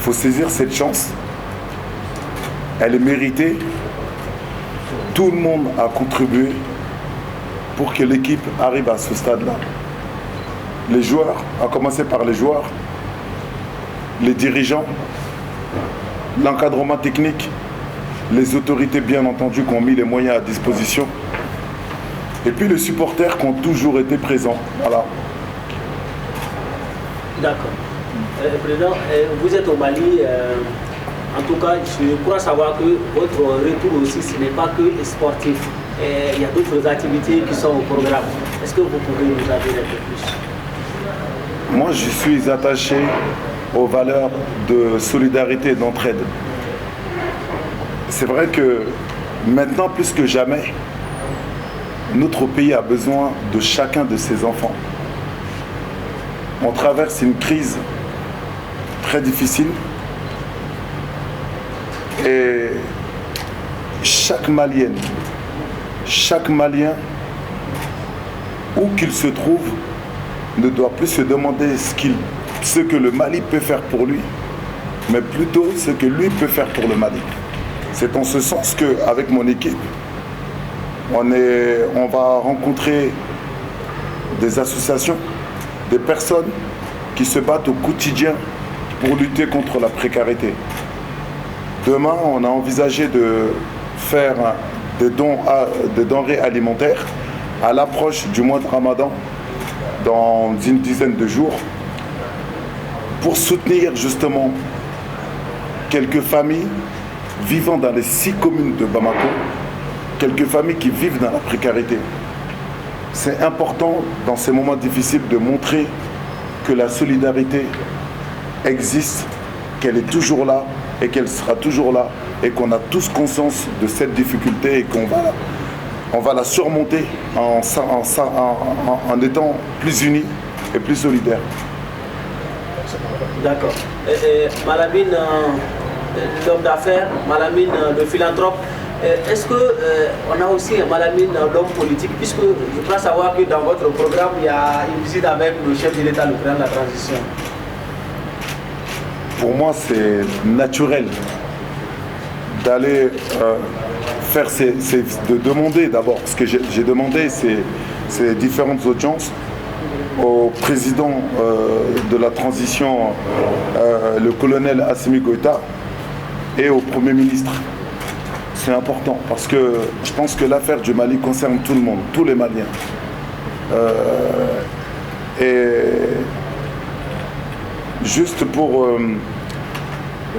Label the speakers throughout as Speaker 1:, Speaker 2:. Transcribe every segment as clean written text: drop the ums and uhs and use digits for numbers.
Speaker 1: faut saisir cette chance. Elle est méritée. Tout le monde a contribué pour que l'équipe arrive à ce stade-là. Les joueurs, à commencer par les joueurs, les dirigeants, l'encadrement technique, les autorités bien entendu qui ont mis les moyens à disposition, et puis les supporters qui ont toujours été présents. Voilà.
Speaker 2: D'accord. Président, vous êtes au Mali. En tout cas, je crois savoir que votre retour aussi, ce n'est pas que sportif. Il y a d'autres activités qui sont au programme. Est-ce que vous pouvez nous en dire un peu plus?
Speaker 1: Moi, je suis attaché aux valeurs de solidarité et d'entraide. C'est vrai que maintenant, plus que jamais, notre pays a besoin de chacun de ses enfants. On traverse une crise très difficile et chaque Malienne, chaque Malien, où qu'il se trouve, ne doit plus se demander ce que le Mali peut faire pour lui, mais plutôt ce que lui peut faire pour le Mali. C'est en ce sens qu'avec mon équipe, on va rencontrer des associations, des personnes qui se battent au quotidien pour lutter contre la précarité. Demain, on a envisagé de faire des dons de denrées alimentaires à l'approche du mois de Ramadan, dans une dizaine de jours, pour soutenir justement quelques familles vivant dans les 6 communes de Bamako, quelques familles qui vivent dans la précarité. C'est important dans ces moments difficiles de montrer que la solidarité existe, qu'elle est toujours là et qu'elle sera toujours là et qu'on a tous conscience de cette difficulté et qu'on va la surmonter en étant plus unis et plus solidaires.
Speaker 2: D'accord. Malamine, l'homme d'affaires, Malamine, le philanthrope, est-ce qu'on a aussi un Malamine, l'homme politique, puisque je crois savoir que dans votre programme, il y a une visite avec le chef de l'État, le président de la transition.
Speaker 1: Pour moi, c'est naturel d'aller faire de demander d'abord, parce que j'ai demandé ces différentes audiences au président de la transition, le colonel Assimi Goïta, et au Premier ministre. C'est important parce que je pense que l'affaire du Mali concerne tout le monde, tous les Maliens. Et juste pour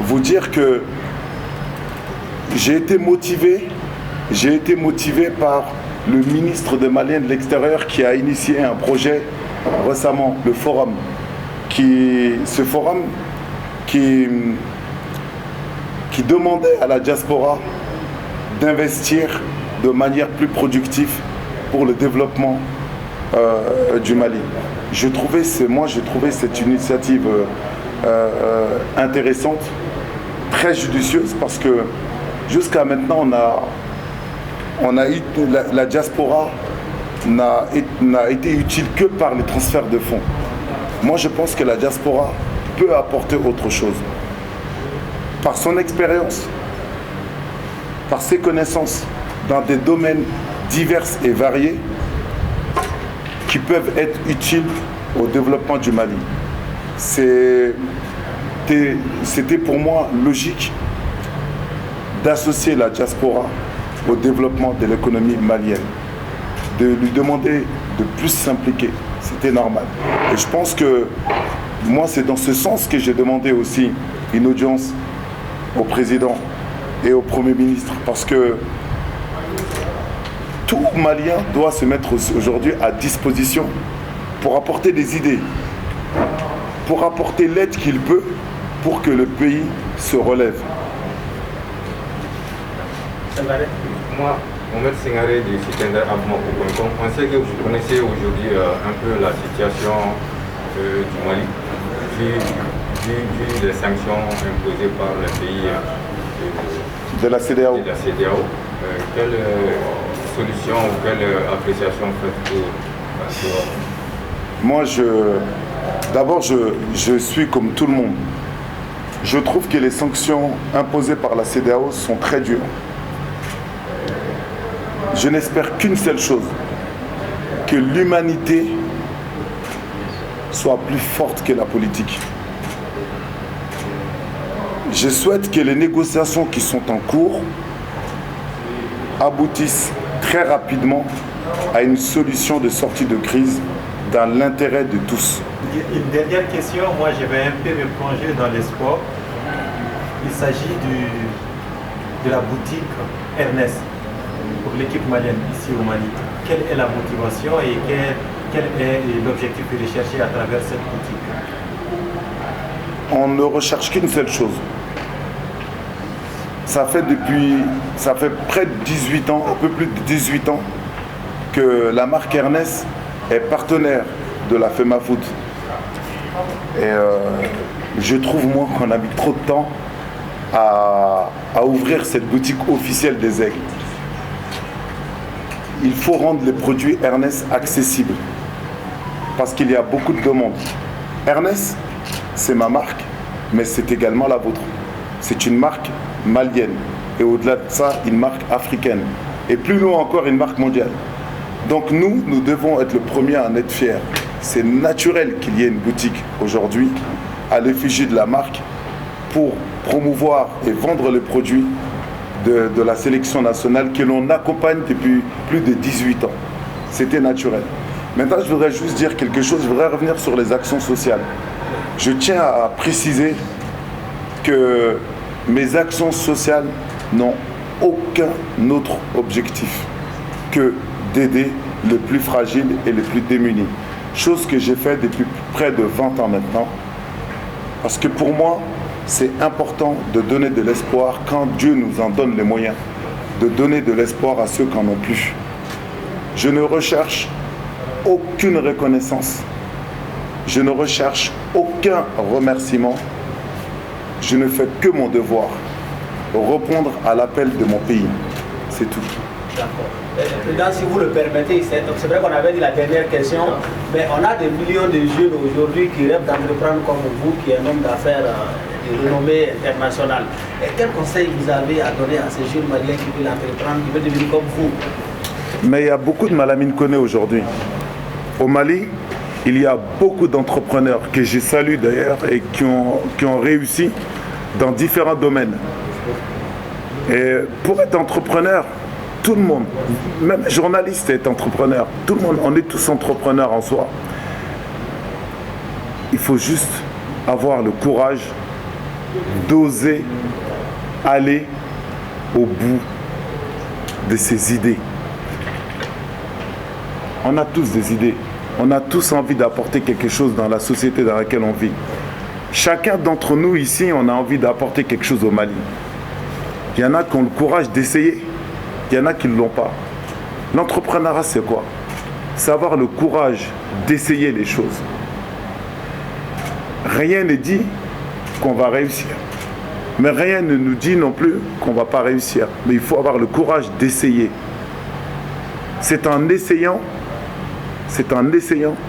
Speaker 1: vous dire que j'ai été motivé par le ministre des Maliens de l'extérieur qui a initié un projet récemment, le forum. Ce forum qui demandait à la diaspora d'investir de manière plus productive pour le développement du Mali. J'ai trouvé cette initiative intéressante, très judicieuse, parce que jusqu'à maintenant, la diaspora n'a été utile que par les transferts de fonds. Moi, je pense que la diaspora peut apporter autre chose. Par son expérience, par ses connaissances dans des domaines divers et variés qui peuvent être utiles au développement du Mali. C'était pour moi logique d'associer la diaspora au développement de l'économie malienne, de lui demander de plus s'impliquer. C'était normal. Et je pense que moi, c'est dans ce sens que j'ai demandé aussi une audience au président et au Premier ministre, parce que tout Malien doit se mettre aujourd'hui à disposition pour apporter des idées, pour apporter l'aide qu'il peut pour que le pays se relève.
Speaker 3: Moi, Mohamed Sengaré du Citender Abmako.com, on sait que vous connaissez aujourd'hui un peu la situation du Mali, vu les sanctions imposées par le pays
Speaker 1: de la CEDEAO.
Speaker 3: Quelle solution ou quelle appréciation faites-vous?
Speaker 1: Moi, d'abord, je suis comme tout le monde Je trouve que les sanctions imposées par la CEDEAO sont très dures. Je n'espère qu'une seule chose, que l'humanité soit plus forte que la politique. Je souhaite que les négociations qui sont en cours aboutissent très rapidement à une solution de sortie de crise dans l'intérêt de tous.
Speaker 4: Une dernière question, moi je vais un peu me plonger dans les sports. Il s'agit de la boutique Ernest pour l'équipe malienne ici au Mali. Quelle est la motivation et quel est l'objectif recherché à travers cette boutique?
Speaker 1: On ne recherche qu'une seule chose. Ça fait près de 18 ans, un peu plus de 18 ans, que la marque Ernest est partenaire de la FEMAFOOT. Et je trouve, moi, qu'on a mis trop de temps à ouvrir cette boutique officielle des aigles. Il faut rendre les produits Ernest accessibles parce qu'il y a beaucoup de demandes. Ernest, c'est ma marque, mais c'est également la vôtre. C'est une marque malienne et au-delà de ça, une marque africaine et plus loin encore, une marque mondiale. Donc nous devons être le premier à en être fiers. C'est naturel qu'il y ait une boutique aujourd'hui à l'effigie de la marque pour promouvoir et vendre les produits de la sélection nationale que l'on accompagne depuis plus de 18 ans. C'était naturel. Maintenant, je voudrais juste dire quelque chose, je voudrais revenir sur les actions sociales. Je tiens à préciser que mes actions sociales n'ont aucun autre objectif que d'aider les plus fragiles et les plus démunis. Chose que j'ai fait depuis près de 20 ans maintenant. Parce que pour moi, c'est important de donner de l'espoir quand Dieu nous en donne les moyens, de donner de l'espoir à ceux qui n'en ont plus. Je ne recherche aucune reconnaissance. Je ne recherche aucun remerciement. Je ne fais que mon devoir, répondre à l'appel de mon pays. C'est tout.
Speaker 2: D'accord. Président, si vous le permettez, c'est vrai qu'on avait dit la dernière question, mais on a des millions de jeunes aujourd'hui qui rêvent d'entreprendre comme vous, qui est un homme d'affaires de renommée internationale. Et quel conseil vous avez à donner à ces jeunes Maliens qui veulent entreprendre, qui veulent devenir comme vous?
Speaker 1: Mais il y a beaucoup de Malamine Koné aujourd'hui. Au Mali, il y a beaucoup d'entrepreneurs que je salue d'ailleurs et qui ont réussi dans différents domaines. Et pour être entrepreneur, tout le monde, même journaliste est entrepreneur, tout le monde, on est tous entrepreneurs en soi. Il faut juste avoir le courage d'oser aller au bout de ses idées. On a tous des idées, on a tous envie d'apporter quelque chose dans la société dans laquelle on vit. Chacun d'entre nous ici, on a envie d'apporter quelque chose au Mali. Il y en a qui ont le courage d'essayer. Il y en a qui ne l'ont pas. L'entrepreneuriat, c'est quoi? C'est avoir le courage d'essayer les choses. Rien n'est dit qu'on va réussir. Mais rien ne nous dit non plus qu'on ne va pas réussir. Mais il faut avoir le courage d'essayer. C'est en essayant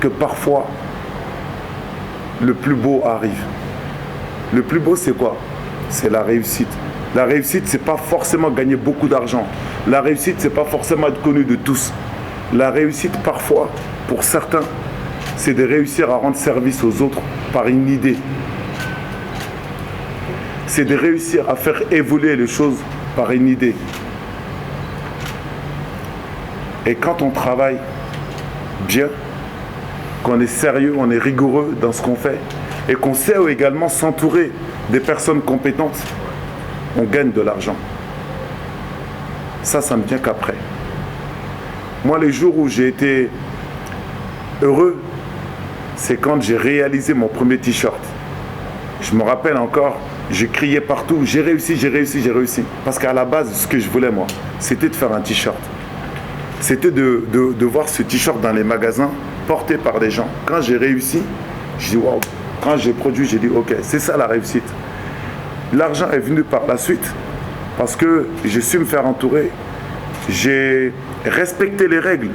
Speaker 1: que parfois le plus beau arrive. Le plus beau, c'est quoi? C'est la réussite. La réussite, c'est pas forcément gagner beaucoup d'argent. La réussite, c'est pas forcément être connu de tous. La réussite, parfois, pour certains, c'est de réussir à rendre service aux autres par une idée. C'est de réussir à faire évoluer les choses par une idée. Et quand on travaille bien, qu'on est sérieux, on est rigoureux dans ce qu'on fait, et qu'on sait également s'entourer des personnes compétentes, on gagne de l'argent. Ça ne vient qu'après. Moi, les jours où j'ai été heureux, c'est quand j'ai réalisé mon premier t-shirt. Je me rappelle encore, je criais partout, j'ai réussi, j'ai réussi, j'ai réussi. Parce qu'à la base, ce que je voulais, moi, c'était de faire un t-shirt. C'était de voir ce t-shirt dans les magasins, porté par des gens. Quand j'ai réussi, j'ai dit waouh. Quand j'ai produit, j'ai dit ok, c'est ça la réussite. L'argent est venu par la suite parce que j'ai su me faire entourer. J'ai respecté les règles.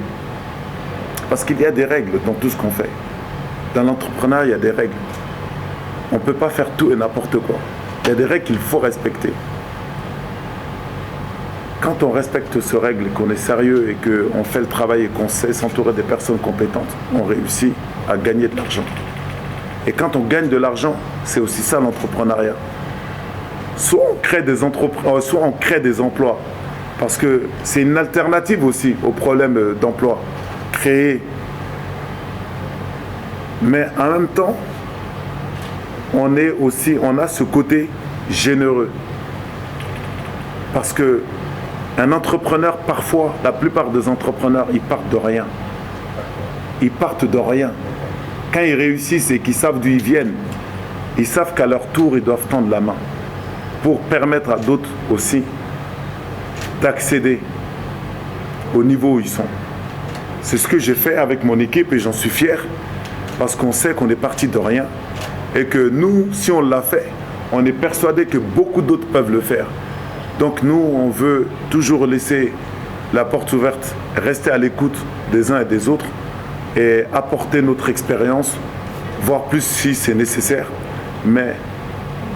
Speaker 1: Parce qu'il y a des règles dans tout ce qu'on fait. Dans l'entrepreneuriat, il y a des règles. On ne peut pas faire tout et n'importe quoi. Il y a des règles qu'il faut respecter. Quand on respecte ces règles, qu'on est sérieux et qu'on fait le travail et qu'on sait s'entourer des personnes compétentes, on réussit à gagner de l'argent. Et quand on gagne de l'argent, c'est aussi ça l'entrepreneuriat. Soit on crée des emplois, parce que c'est une alternative aussi au problème d'emploi, créer. Mais en même temps, on a ce côté généreux. Parce que un entrepreneur, parfois, la plupart des entrepreneurs, ils partent de rien. Ils partent de rien. Quand ils réussissent et qu'ils savent d'où ils viennent, ils savent qu'à leur tour, ils doivent tendre la main pour permettre à d'autres aussi d'accéder au niveau où ils sont. C'est ce que j'ai fait avec mon équipe et j'en suis fier parce qu'on sait qu'on est parti de rien et que nous, si on l'a fait, on est persuadé que beaucoup d'autres peuvent le faire. Donc nous, on veut toujours laisser la porte ouverte, rester à l'écoute des uns et des autres et apporter notre expérience, voire plus si c'est nécessaire. Mais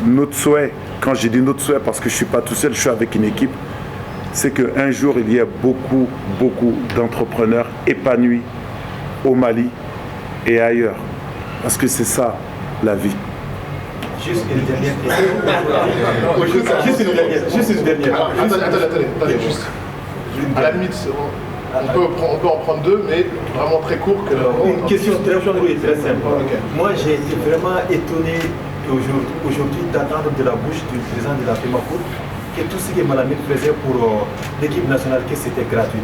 Speaker 1: notre souhait, quand j'ai dit notre souhait parce que je ne suis pas tout seul, je suis avec une équipe, c'est qu'un jour, il y ait beaucoup d'entrepreneurs épanouis au Mali et ailleurs. Parce que c'est ça, la vie.
Speaker 4: Juste une dernière question. Juste une dernière.
Speaker 5: Attendez, juste. À la limite, on peut en prendre deux, mais vraiment très court.
Speaker 4: Une question très simple. Okay. Moi, j'ai été vraiment étonné aujourd'hui d'entendre de la bouche du président de la FEMAFOOT que tout ce que Malamine faisait pour l'équipe nationale, que c'était gratuit.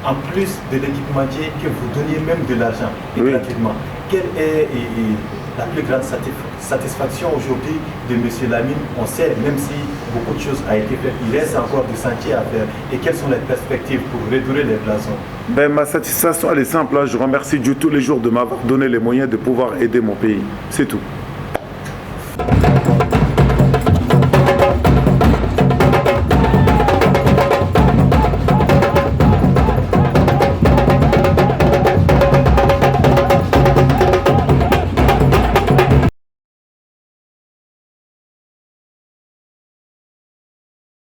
Speaker 4: En plus de l'équipementier, que vous donniez même de l'argent gratuitement. Quelle est la plus grande satisfaction aujourd'hui de M. Lamine? On sait, même si beaucoup de choses ont été faites, il reste encore du sentier à faire. Et quelles sont les perspectives pour réduire les blassons?
Speaker 1: Ma satisfaction, elle est simple. Je remercie Dieu tous les jours de m'avoir donné les moyens de pouvoir aider mon pays. C'est tout.